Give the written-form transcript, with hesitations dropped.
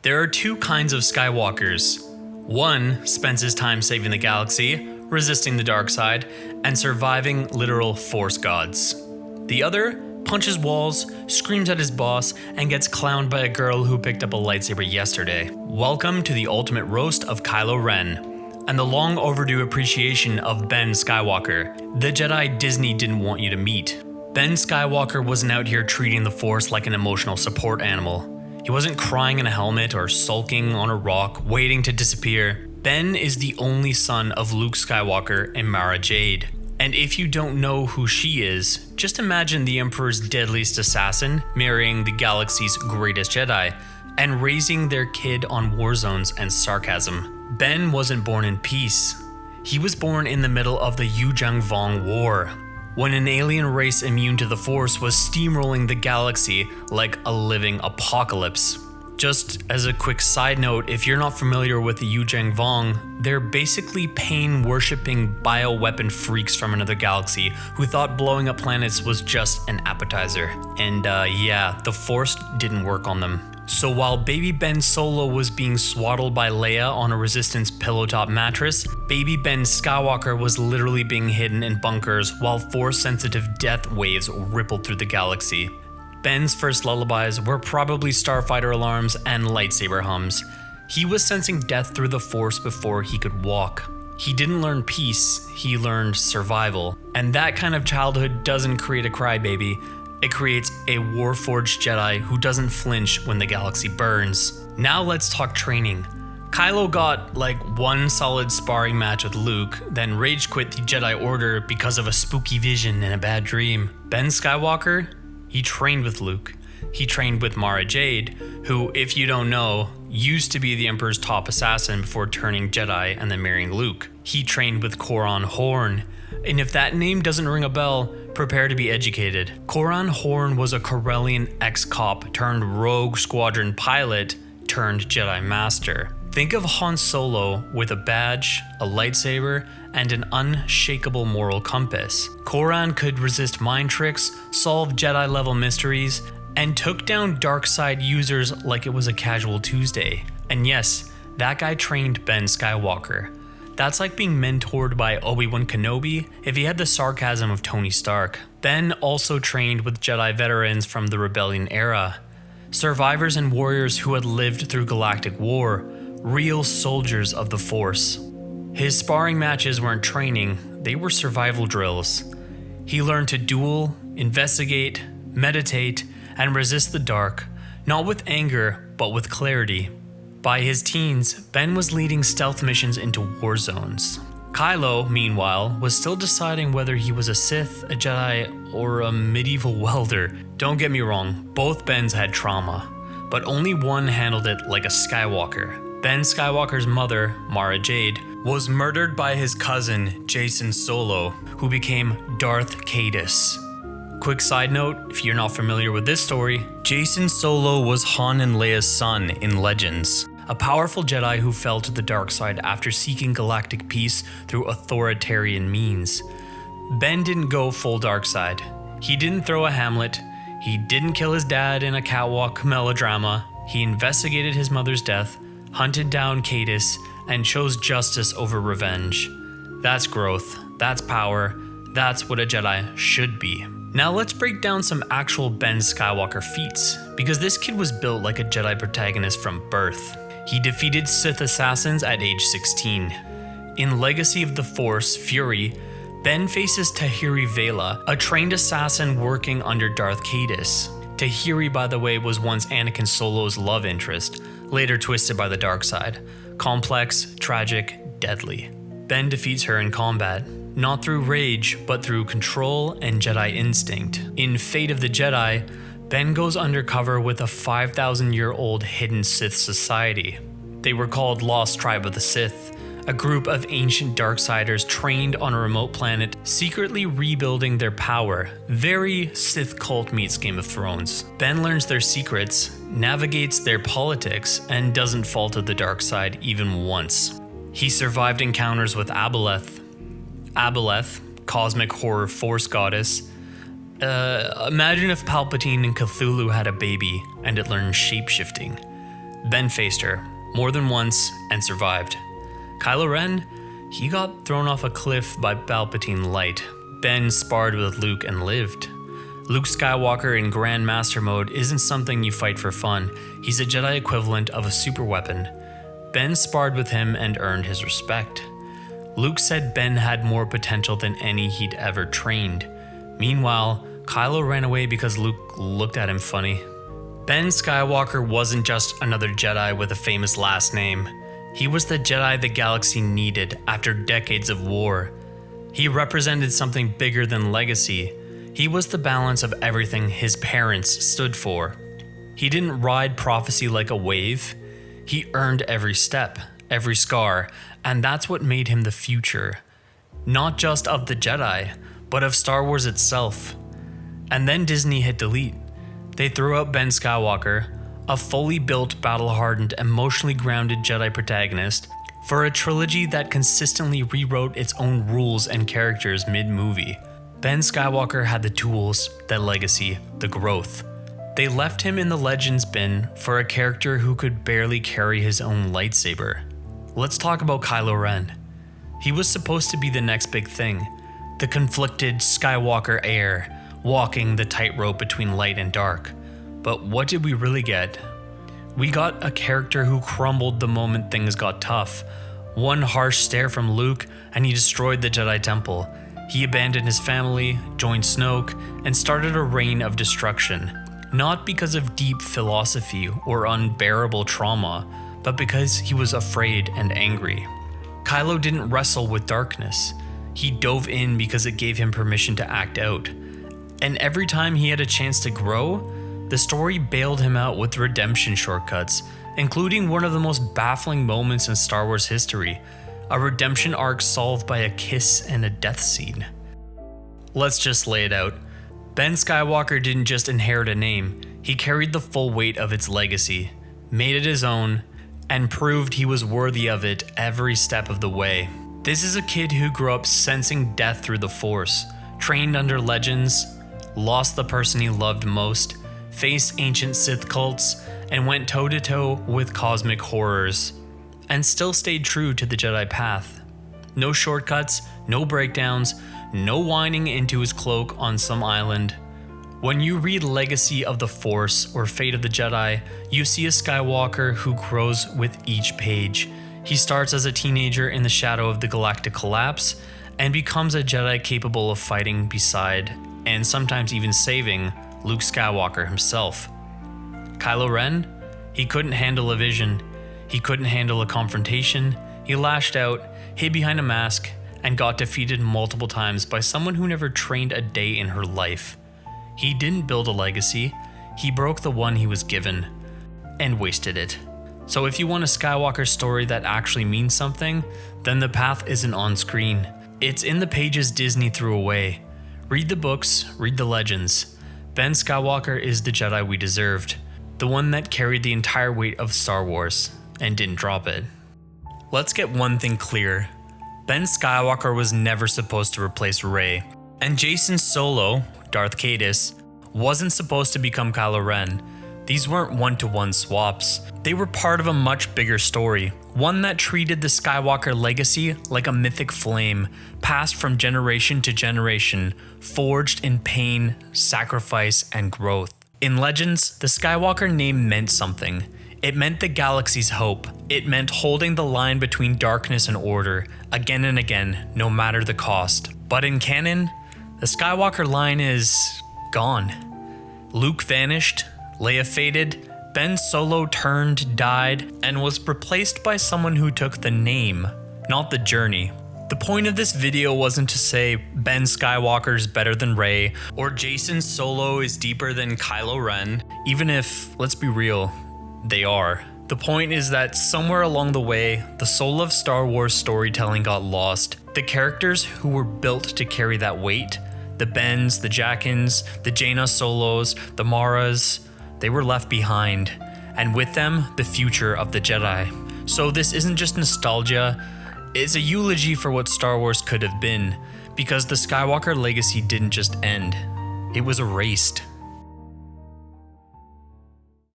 There are two kinds of Skywalkers. One spends his time saving the galaxy, resisting the dark side, and surviving literal Force gods. The other punches walls, screams at his boss, and gets clowned by a girl who picked up a lightsaber yesterday. Welcome to the ultimate roast of Kylo Ren, and the long overdue appreciation of Ben Skywalker, the Jedi Disney didn't want you to meet. Ben Skywalker wasn't out here treating the Force like an emotional support animal. He wasn't crying in a helmet or sulking on a rock, waiting to disappear. Ben is the only son of Luke Skywalker and Mara Jade. And if you don't know who she is, just imagine the Emperor's deadliest assassin marrying the galaxy's greatest Jedi and raising their kid on war zones and sarcasm. Ben wasn't born in peace. He was born in the middle of the Yuuzhan Vong War, when an alien race immune to the Force was steamrolling the galaxy like a living apocalypse. Just as a quick side note, if you're not familiar with the Yuuzhan Vong, they're basically pain-worshipping bioweapon freaks from another galaxy who thought blowing up planets was just an appetizer. And yeah, the Force didn't work on them. So while baby Ben Solo was being swaddled by Leia on a Resistance pillow-top mattress, baby Ben Skywalker was literally being hidden in bunkers while Force-sensitive death waves rippled through the galaxy. Ben's first lullabies were probably starfighter alarms and lightsaber hums. He was sensing death through the Force before he could walk. He didn't learn peace, he learned survival. And that kind of childhood doesn't create a crybaby. It creates a warforged Jedi who doesn't flinch when the galaxy burns. Now let's talk training. Kylo got like one solid sparring match with Luke, then rage quit the Jedi Order because of a spooky vision and a bad dream. Ben Skywalker, he trained with Luke. He trained with Mara Jade, who, if you don't know, used to be the Emperor's top assassin before turning Jedi and then marrying Luke. He trained with Corran Horn, and if that name doesn't ring a bell, prepare to be educated. Corran Horn was a Corellian ex-cop turned rogue squadron pilot turned Jedi master. Think of Han Solo with a badge, a lightsaber, and an unshakable moral compass. Corran could resist mind tricks, solve Jedi-level mysteries, and took down dark side users like it was a casual Tuesday. And yes, that guy trained Ben Skywalker. That's like being mentored by Obi-Wan Kenobi if he had the sarcasm of Tony Stark. Ben also trained with Jedi veterans from the Rebellion era, survivors and warriors who had lived through galactic war, real soldiers of the Force. His sparring matches weren't training, they were survival drills. He learned to duel, investigate, meditate, and resist the dark, not with anger, but with clarity. By his teens, Ben was leading stealth missions into war zones. Kylo, meanwhile, was still deciding whether he was a Sith, a Jedi, or a medieval welder. Don't get me wrong, both Bens had trauma, but only one handled it like a Skywalker. Ben Skywalker's mother, Mara Jade, was murdered by his cousin, Jacen Solo, who became Darth Caedus. Quick side note, if you're not familiar with this story, Jacen Solo was Han and Leia's son in Legends, a powerful Jedi who fell to the dark side after seeking galactic peace through authoritarian means. Ben didn't go full dark side. He didn't throw a Hamlet. He didn't kill his dad in a catwalk melodrama. He investigated his mother's death, hunted down Caedus, and chose justice over revenge. That's growth. That's power. That's what a Jedi should be. Now let's break down some actual Ben Skywalker feats, because this kid was built like a Jedi protagonist from birth. He defeated Sith assassins at age 16. In Legacy of the Force, Fury, Ben faces Tahiri Vela, a trained assassin working under Darth Caedus. Tahiri, by the way, was once Anakin Solo's love interest, later twisted by the dark side. Complex, tragic, deadly. Ben defeats her in combat, not through rage, but through control and Jedi instinct. In Fate of the Jedi, Ben goes undercover with a 5,000-year-old hidden Sith society. They were called Lost Tribe of the Sith, a group of ancient Darksiders trained on a remote planet, secretly rebuilding their power. Very Sith cult meets Game of Thrones. Ben learns their secrets, navigates their politics, and doesn't fall to the dark side even once. He survived encounters with Abeloth. Abeloth, cosmic horror force goddess. Imagine if Palpatine and Cthulhu had a baby and it learned shapeshifting. Ben faced her more than once and survived. Kylo Ren, he got thrown off a cliff by Palpatine light. Ben sparred with Luke and lived. Luke Skywalker in Grand Master mode isn't something you fight for fun. He's a Jedi equivalent of a super weapon. Ben sparred with him and earned his respect. Luke said Ben had more potential than any he'd ever trained. Meanwhile, Kylo ran away because Luke looked at him funny. Ben Skywalker wasn't just another Jedi with a famous last name. He was the Jedi the galaxy needed after decades of war. He represented something bigger than legacy. He was the balance of everything his parents stood for. He didn't ride prophecy like a wave. He earned every step, every scar, and that's what made him the future. Not just of the Jedi, but of Star Wars itself. And then Disney hit delete. They threw out Ben Skywalker, a fully built, battle-hardened, emotionally grounded Jedi protagonist, for a trilogy that consistently rewrote its own rules and characters mid-movie. Ben Skywalker had the tools, the legacy, the growth. They left him in the Legends bin for a character who could barely carry his own lightsaber. Let's talk about Kylo Ren. He was supposed to be the next big thing, the conflicted Skywalker heir, walking the tightrope between light and dark. But what did we really get? We got a character who crumbled the moment things got tough. One harsh stare from Luke and he destroyed the Jedi Temple. He abandoned his family, joined Snoke, and started a reign of destruction. Not because of deep philosophy or unbearable trauma, but because he was afraid and angry. Kylo didn't wrestle with darkness. He dove in because it gave him permission to act out. And every time he had a chance to grow, the story bailed him out with redemption shortcuts, including one of the most baffling moments in Star Wars history, a redemption arc solved by a kiss and a death scene. Let's just lay it out. Ben Skywalker didn't just inherit a name, he carried the full weight of its legacy, made it his own, and proved he was worthy of it every step of the way. This is a kid who grew up sensing death through the Force, trained under legends, lost the person he loved most, faced ancient Sith cults, and went toe-to-toe with cosmic horrors, and still stayed true to the Jedi path. No shortcuts, no breakdowns, no whining into his cloak on some island. When you read Legacy of the Force or Fate of the Jedi, you see a Skywalker who grows with each page. He starts as a teenager in the shadow of the galactic collapse and becomes a Jedi capable of fighting beside, and sometimes even saving, Luke Skywalker himself. Kylo Ren? He couldn't handle a vision. He couldn't handle a confrontation. He lashed out, hid behind a mask, and got defeated multiple times by someone who never trained a day in her life. He didn't build a legacy. He broke the one he was given, and wasted it. So if you want a Skywalker story that actually means something, then the path isn't on screen. It's in the pages Disney threw away. Read the books, read the legends. Ben Skywalker is the Jedi we deserved, the one that carried the entire weight of Star Wars and didn't drop it. Let's get one thing clear. Ben Skywalker was never supposed to replace Rey, and Jacen Solo, Darth Caedus, wasn't supposed to become Kylo Ren. These weren't one-to-one swaps. They were part of a much bigger story, one that treated the Skywalker legacy like a mythic flame, passed from generation to generation, forged in pain, sacrifice, and growth. In Legends, the Skywalker name meant something. It meant the galaxy's hope. It meant holding the line between darkness and order, again and again, no matter the cost. But in canon, the Skywalker line is gone. Luke vanished, Leia faded, Ben Solo turned, died, and was replaced by someone who took the name, not the journey. The point of this video wasn't to say Ben Skywalker's better than Rey, or Jacen Solo is deeper than Kylo Ren, even if, let's be real, they are. The point is that somewhere along the way, the soul of Star Wars storytelling got lost. The characters who were built to carry that weight, the Bens, the Jackins, the Jaina Solos, the Maras, they were left behind, and with them, the future of the Jedi. So this isn't just nostalgia, it's a eulogy for what Star Wars could have been, because the Skywalker legacy didn't just end, it was erased.